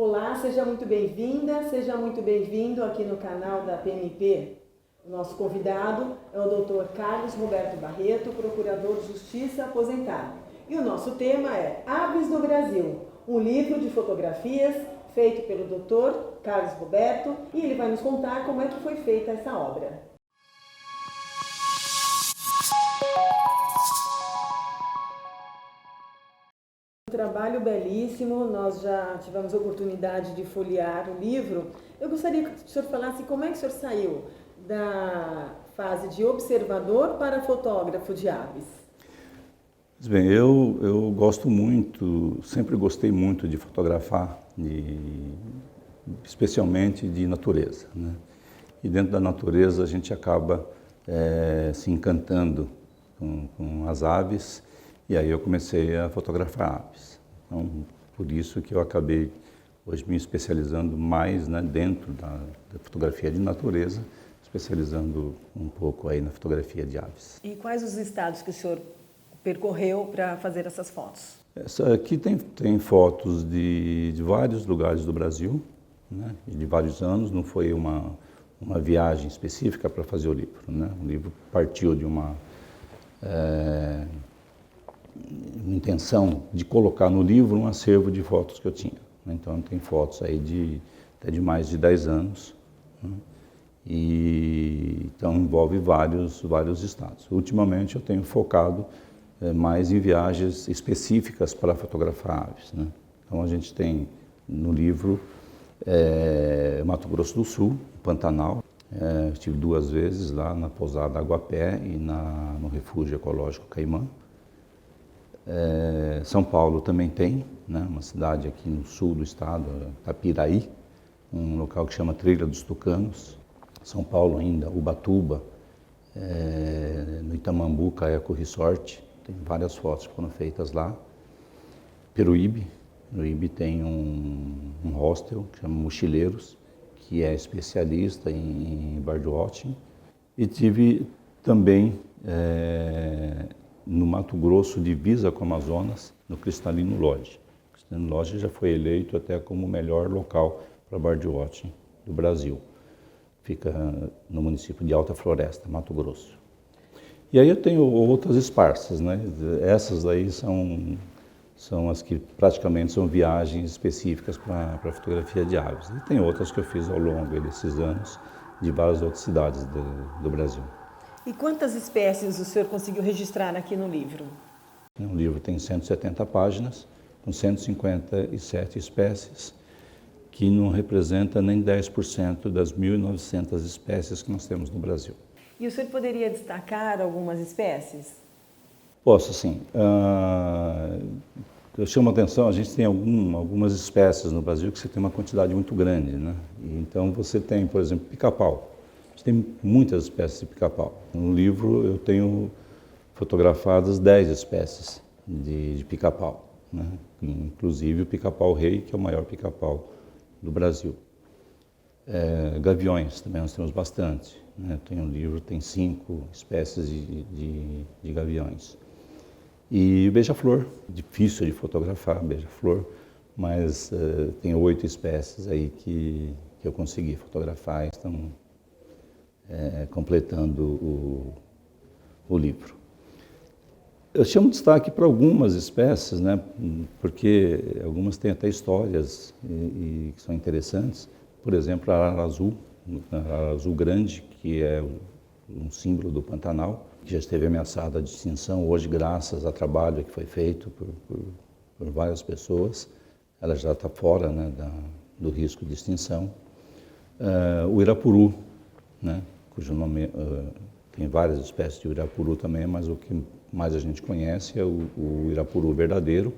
Olá, seja muito bem-vinda, seja muito bem-vindo aqui no canal da PMP. O nosso convidado é o Dr. Carlos Roberto Barreto, Procurador de Justiça aposentado. E o nosso tema é Aves do Brasil, um livro de fotografias feito pelo Dr. Carlos Roberto, e ele vai nos contar como é que foi feita essa obra. Um trabalho belíssimo, nós já tivemos a oportunidade de folhear o livro. Eu gostaria que o senhor falasse como é que o senhor saiu da fase de observador para fotógrafo de aves. Bem, eu gosto muito, sempre gostei muito de fotografar, especialmente de natureza, né? E dentro da natureza a gente acaba se encantando com as aves, e aí eu comecei a fotografar aves. Então, por isso que eu acabei hoje me especializando mais, né, dentro da fotografia de natureza, especializando um pouco aí na fotografia de aves. E quais os estados que o senhor percorreu para fazer essas fotos? Aqui tem fotos de vários lugares do Brasil, né, e de vários anos. Não foi uma viagem específica para fazer o livro, né? O livro partiu de uma intenção de colocar no livro um acervo de fotos que eu tinha. Então tem fotos aí até de mais de 10 anos, né? E então envolve vários estados. Ultimamente eu tenho focado mais em viagens específicas para fotografar aves, né? Então a gente tem no livro Mato Grosso do Sul, Pantanal. Estive 2 vezes lá na Pousada Aguapé e no Refúgio Ecológico Caimã. São Paulo também tem, né, uma cidade aqui no sul do estado, Tapiraí, um local que chama Trilha dos Tucanos. São Paulo ainda, Ubatuba, no Itamambuca Eco Resort, tem várias fotos que foram feitas lá. Peruíbe tem um hostel que chama Mochileiros, que é especialista em birdwatching. E tive também no Mato Grosso, divisa com o Amazonas, no Cristalino Lodge. O Cristalino Lodge já foi eleito até como o melhor local para birdwatching do Brasil. Fica no município de Alta Floresta, Mato Grosso. E aí eu tenho outras esparsas, né? Essas daí são as que praticamente são viagens específicas para fotografia de aves. E tem outras que eu fiz ao longo desses anos, de várias outras cidades do Brasil. E quantas espécies o senhor conseguiu registrar aqui no livro? O livro tem 170 páginas, com 157 espécies, que não representa nem 10% das 1.900 espécies que nós temos no Brasil. E o senhor poderia destacar algumas espécies? Posso, sim. Eu chamo a atenção, a gente tem algumas espécies no Brasil que você tem uma quantidade muito grande, né? Então você tem, por exemplo, pica-pau. A gente tem muitas espécies de pica-pau. No livro eu tenho fotografadas 10 espécies de pica-pau, né? Inclusive o pica-pau-rei, que é o maior pica-pau do Brasil. Gaviões também nós temos bastante, né? Tem um livro, tem 5 espécies de gaviões. E o beija-flor, difícil de fotografar, beija-flor, mas tem 8 espécies aí que eu consegui fotografar e estão completando o livro. Eu chamo destaque para algumas espécies, né, porque algumas têm até histórias e que são interessantes. Por exemplo, a arara azul grande, que é um símbolo do Pantanal, que já esteve ameaçada de extinção. Hoje, graças ao trabalho que foi feito por várias pessoas, ela já está fora, né, do risco de extinção. O irapuru, né, cujo nome tem várias espécies de irapuru também, mas o que mais a gente conhece é o irapuru verdadeiro,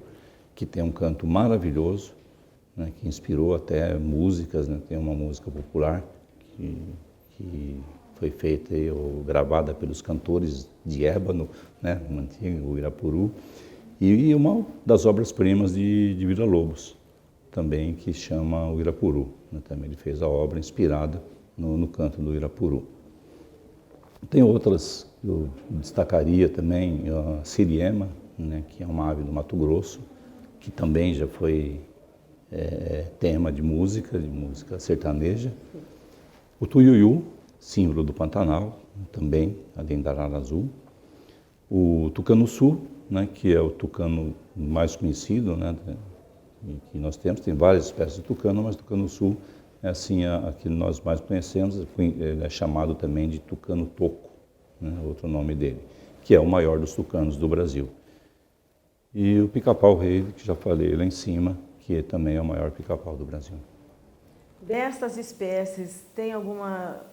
que tem um canto maravilhoso, né, que inspirou até músicas, né? Tem uma música popular que foi feita ou gravada pelos cantores de ébano, né, o antigo Irapuru, e uma das obras-primas de Villa-Lobos, também, que chama o Irapuru, né? Também ele fez a obra inspirada no canto do Irapuru. Tem outras que eu destacaria também, a siriema, né, que é uma ave do Mato Grosso, que também já foi tema de música sertaneja. O tuiuiu, símbolo do Pantanal, também, além da arara azul. O tucano-sul, né, que é o tucano mais conhecido, né, que nós temos. Tem várias espécies de tucano, mas o tucano-sul é assim a que nós mais conhecemos. Ele é chamado também de tucano-toco, né, outro nome dele, que é o maior dos tucanos do Brasil. E o pica-pau-rei, que já falei lá em cima, que também é o maior pica-pau do Brasil. Dessas espécies, tem alguma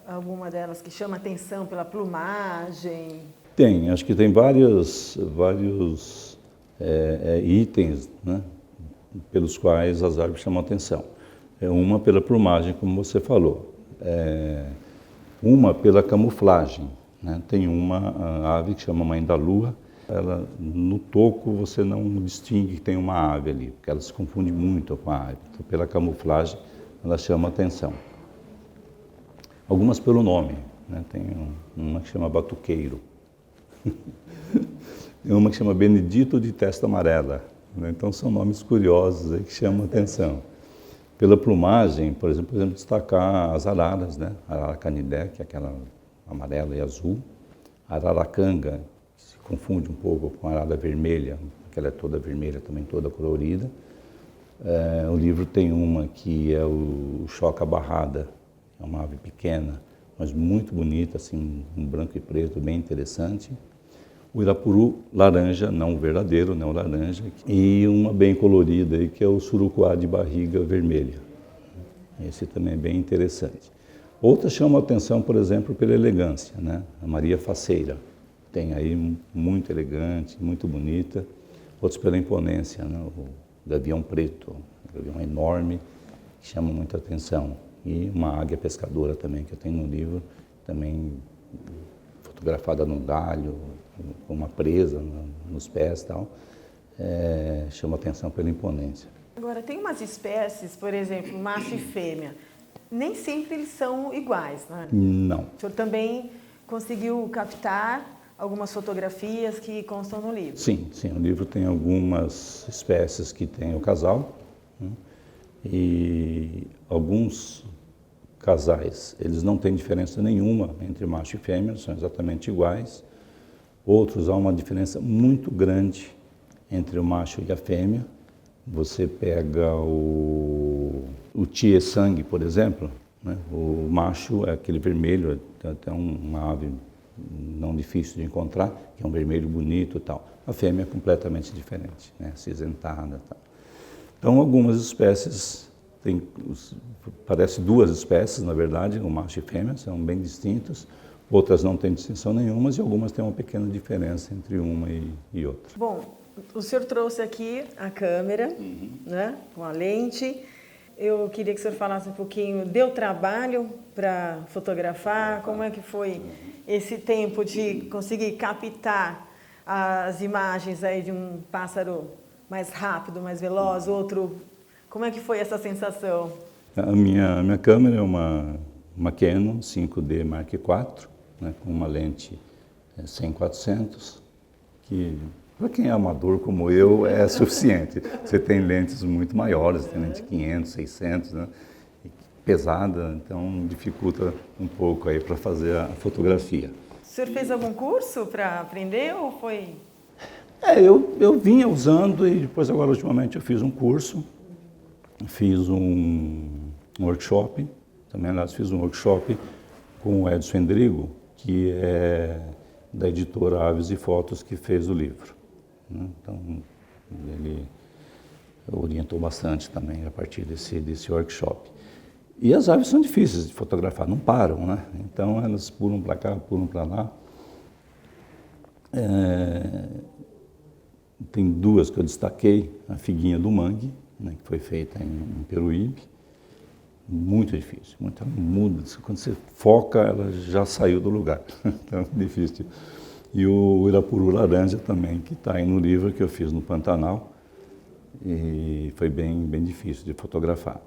delas que chama atenção pela plumagem? Tem, acho que tem vários itens, né, pelos quais as aves chamam atenção. Uma pela plumagem, como você falou. Uma pela camuflagem, né? Tem uma ave que chama mãe da lua. Ela, no toco você não distingue que tem uma ave ali, porque ela se confunde muito com a ave. Então, pela camuflagem, ela chama atenção. Algumas pelo nome, né? Tem uma que chama batuqueiro. Tem uma que chama Benedito de Testa Amarela, né? Então são nomes curiosos aí que chamam atenção. Pela plumagem, por exemplo, destacar as araras, né? A arara canidé, que é aquela amarela e azul. A araracanga, que se confunde um pouco com a arara vermelha, que ela é toda vermelha, também toda colorida. O livro tem uma que é o choca barrada, é uma ave pequena, mas muito bonita, assim, um branco e preto, bem interessante. O irapuru laranja, não o verdadeiro, não o laranja, e uma bem colorida aí, que é o surucuá de barriga vermelha. Esse também é bem interessante. Outras chamam a atenção, por exemplo, pela elegância, né? A Maria Faceira, tem aí muito elegante, muito bonita. Outros pela imponência, né? O gavião preto, um gavião enorme, que chama muita atenção. E uma águia pescadora também, que eu tenho no livro, também fotografada no galho, com uma presa nos pés e tal, chama atenção pela imponência. Agora, tem umas espécies, por exemplo, macho e fêmea, nem sempre eles são iguais, né? Não. O senhor também conseguiu captar algumas fotografias que constam no livro? Sim, sim. O livro tem algumas espécies que tem o casal, né? E alguns casais, eles não têm diferença nenhuma entre macho e fêmea, são exatamente iguais. Outros, há uma diferença muito grande entre o macho e a fêmea. Você pega o tie-sangue, por exemplo, né? O macho é aquele vermelho, até uma ave não difícil de encontrar, que é um vermelho bonito e tal. A fêmea é completamente diferente, né? Acinzentada e tal. Então, algumas espécies, parece duas espécies, na verdade, o macho e fêmea, são bem distintos. Outras não têm distinção nenhuma e algumas têm uma pequena diferença entre uma e outra. Bom, o senhor trouxe aqui a câmera, né, com a lente. Eu queria que o senhor falasse um pouquinho, deu trabalho para fotografar? Como é que foi esse tempo de conseguir captar as imagens aí de um pássaro mais rápido, mais veloz, outro... Como é que foi essa sensação? A minha câmera é uma Canon 5D Mark IV, né, com uma lente 100-400, que para quem é amador como eu é suficiente. Você tem lentes muito maiores, tem lente 500, 600, né, pesada, então dificulta um pouco aí para fazer a fotografia. O senhor fez algum curso para aprender ou foi... Eu vinha usando e depois agora ultimamente eu fiz um curso, fiz um workshop, também aliás fiz um workshop com o Edson Endrigo, que é da editora Aves e Fotos, que fez o livro, né? Então ele orientou bastante também a partir desse workshop. E as aves são difíceis de fotografar, não param, né? Então elas pulam para cá, pulam para lá. Tem duas que eu destaquei, a figuinha do mangue, né, que foi feita em Peruíbe, muito difícil, muito muda, quando você foca ela já saiu do lugar, então é difícil. E o irapuru laranja também, que está aí no livro que eu fiz no Pantanal, e foi bem difícil de fotografar.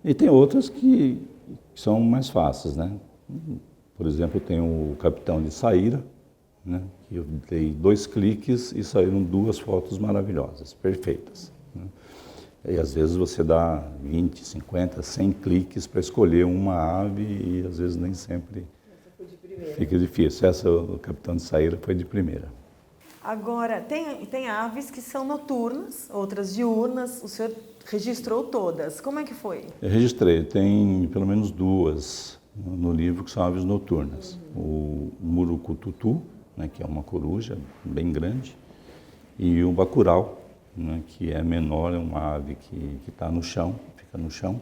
E tem outras que são mais fáceis, né? Por exemplo, tem o Capitão de Saíra, né, que eu dei 2 cliques e saíram 2 fotos maravilhosas, perfeitas, né? E às vezes você dá 20, 50, 100 cliques para escolher uma ave e às vezes nem sempre fica difícil. Essa, o Capitão de Saíra, foi de primeira. Agora, tem aves que são noturnas, outras diurnas. O senhor registrou todas. Como é que foi? Eu registrei, tem pelo menos duas no livro que são aves noturnas. O murucututu, né, que é uma coruja bem grande, e o bacurau, né, que é menor, é uma ave que está no chão, fica no chão.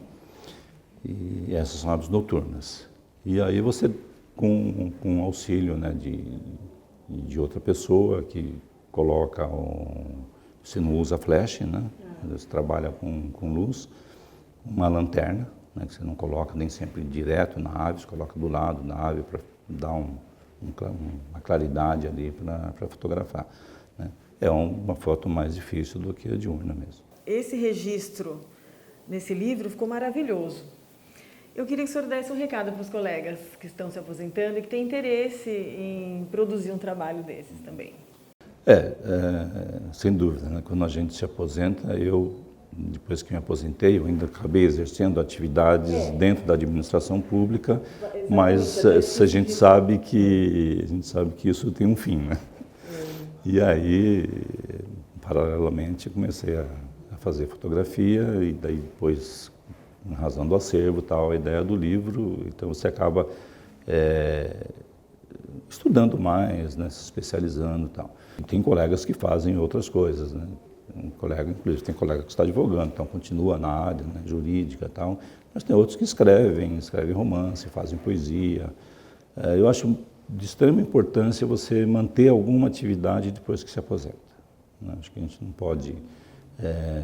E essas são aves noturnas. E aí você, com auxílio, né, de outra pessoa que coloca, você não usa flash, né? Você trabalha com luz, uma lanterna, né, que você não coloca nem sempre direto na ave, você coloca do lado da ave para dar uma claridade ali para fotografar, né? É uma foto mais difícil do que a diurna mesmo. Esse registro nesse livro ficou maravilhoso. Eu queria que o senhor desse um recado para os colegas que estão se aposentando e que têm interesse em produzir um trabalho desses também. Sem dúvida, né? Quando a gente se aposenta, depois que me aposentei, eu ainda acabei exercendo atividades dentro da administração pública, mas a gente sabe que isso tem um fim, né? E aí, paralelamente, comecei a fazer fotografia e daí depois, em razão do acervo, tal, a ideia do livro, então você acaba estudando mais, né, se especializando e tal. E tem colegas que fazem outras coisas, né? Inclusive tem colega que está advogando, então continua na área, né, jurídica e tal, mas tem outros que escrevem romance, fazem poesia. Eu acho de extrema importância você manter alguma atividade depois que se aposenta, né? Acho que a gente não pode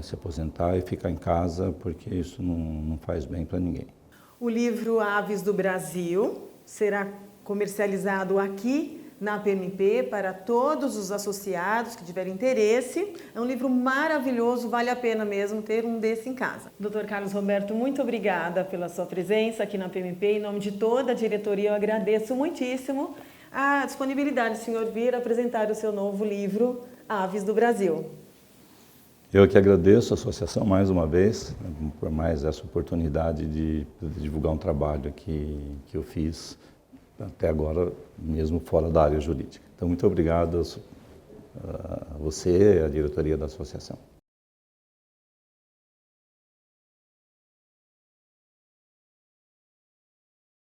se aposentar e ficar em casa, porque isso não faz bem para ninguém. O livro Aves do Brasil será comercializado aqui na PMP para todos os associados que tiverem interesse. É um livro maravilhoso, vale a pena mesmo ter um desse em casa. Dr. Carlos Roberto, muito obrigada pela sua presença aqui na PMP. Em nome de toda a diretoria, eu agradeço muitíssimo a disponibilidade do senhor vir apresentar o seu novo livro, Aves do Brasil. Eu que agradeço a associação mais uma vez, por mais essa oportunidade de divulgar um trabalho que eu fiz até agora, mesmo fora da área jurídica. Então, muito obrigado a você, a diretoria da associação.